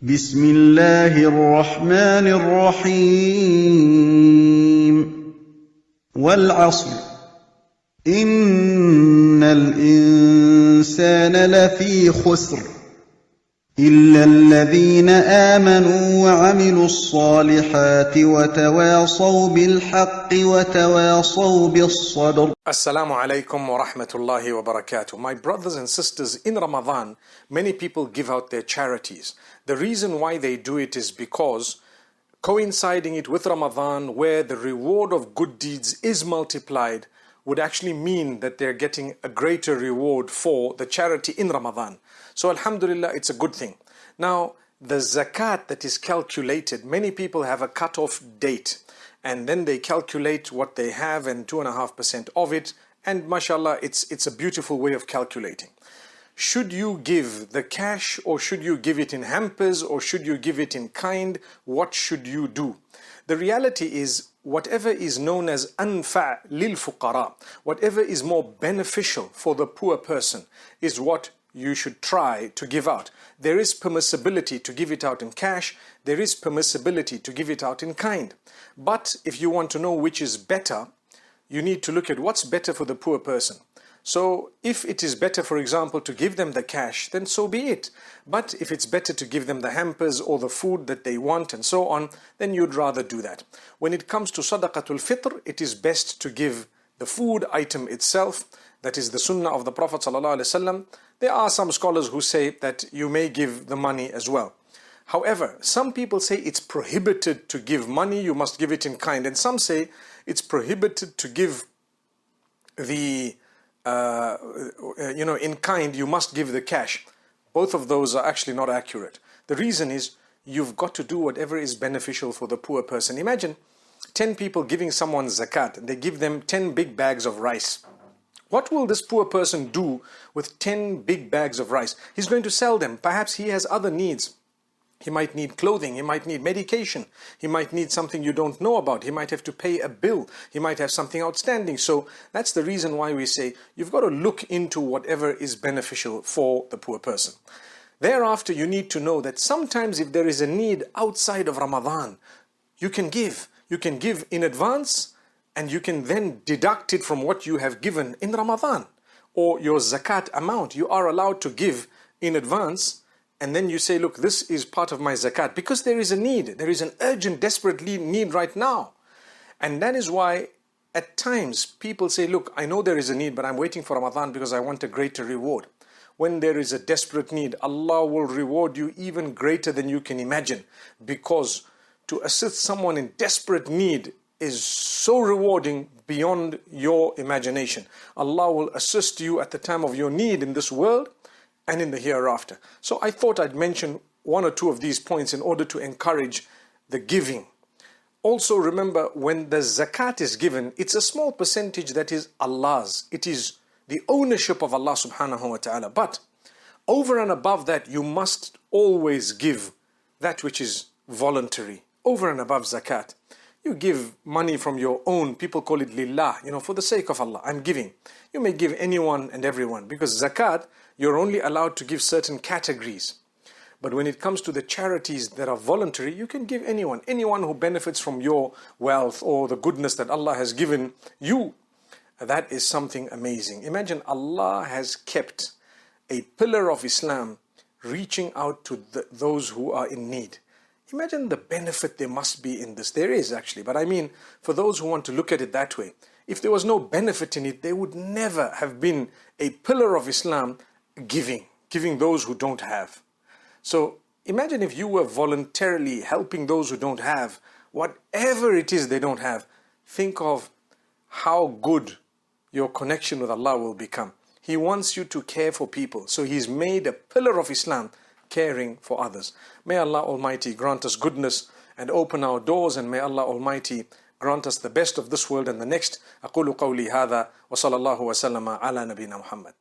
بسم الله الرحمن الرحيم والعصر إن الإنسان لفي خسر إلا الذين آمنوا وعملوا الصالحات وتواصوا بالحق وتواصوا بالصبر. السلام عليكم ورحمة الله وبركاته. My brothers and sisters, in Ramadan, many people give out their charities. The reason why they do it is because coinciding it with Ramadan, where the reward of good deeds is multiplied, would actually mean that they're getting a greater reward for the charity in Ramadan. So alhamdulillah, it's a good thing. Now, the zakat that is calculated, many people have a cut-off date, and then they calculate what they have and 2.5% of it, and mashallah, it's a beautiful way of calculating. Should you give the cash, or should you give it in hampers, or should you give it in kind? What should you do? The reality is, whatever is known as anfa' lil fuqara, whatever is more beneficial for the poor person, is what you should try to give out. There is permissibility to give it out in cash. There is permissibility to give it out in kind. But if you want to know which is better, you need to look at what's better for the poor person. So if it is better, for example, to give them the cash, then so be it. But if it's better to give them the hampers or the food that they want and so on, then you'd rather do that. When it comes to sadaqatul fitr, it is best to give the food item itself. That is the sunnah of the Prophet ﷺ. There are some scholars who say that you may give the money as well. However, some people say it's prohibited to give money, you must give it in kind. And some say it's prohibited to give the in kind, you must give the cash. Both of those are actually not accurate. The reason is you've got to do whatever is beneficial for the poor person. Imagine 10 people giving someone zakat, and they give them 10 big bags of rice. What will this poor person do with 10 big bags of rice? He's going to sell them. Perhaps he has other needs. He might need clothing, he might need medication, he might need something you don't know about, he might have to pay a bill, he might have something outstanding. So that's the reason why we say you've got to look into whatever is beneficial for the poor person. Thereafter, you need to know that sometimes if there is a need outside of Ramadan, you can give. You can give in advance, and you can then deduct it from what you have given in Ramadan. Or your zakat amount, you are allowed to give in advance. And then you say, look, this is part of my zakat, because there is a need. There is an urgent, desperate need right now. And that is why at times people say, look, I know there is a need, but I'm waiting for Ramadan because I want a greater reward. When there is a desperate need, Allah will reward you even greater than you can imagine, because to assist someone in desperate need is so rewarding beyond your imagination. Allah will assist you at the time of your need in this world and in the hereafter. So I thought I'd mention one or two of these points in order to encourage the giving. Also remember, when the zakat is given, it's a small percentage that is Allah's. It is the ownership of Allah subhanahu wa ta'ala. But over and above that, you must always give that which is voluntary. Over and above zakat, you give money from your own. People call it lillah, for the sake of Allah, I'm giving. You may give anyone and everyone, because zakat, you're only allowed to give certain categories. But when it comes to the charities that are voluntary, you can give anyone who benefits from your wealth or the goodness that Allah has given you. That is something amazing. Imagine Allah has kept a pillar of Islam reaching out to those who are in need. Imagine the benefit there must be in this. There is actually, but I mean, for those who want to look at it that way, if there was no benefit in it, there would never have been a pillar of Islam giving those who don't have. So imagine if you were voluntarily helping those who don't have, whatever it is they don't have. Think of how good your connection with Allah will become. He wants you to care for people. So He's made a pillar of Islam, caring for others. May Allah Almighty grant us goodness and open our doors, and may Allah Almighty grant us the best of this world and the next. أقول قولي هذا وصلى الله وسلم على نبينا محمد.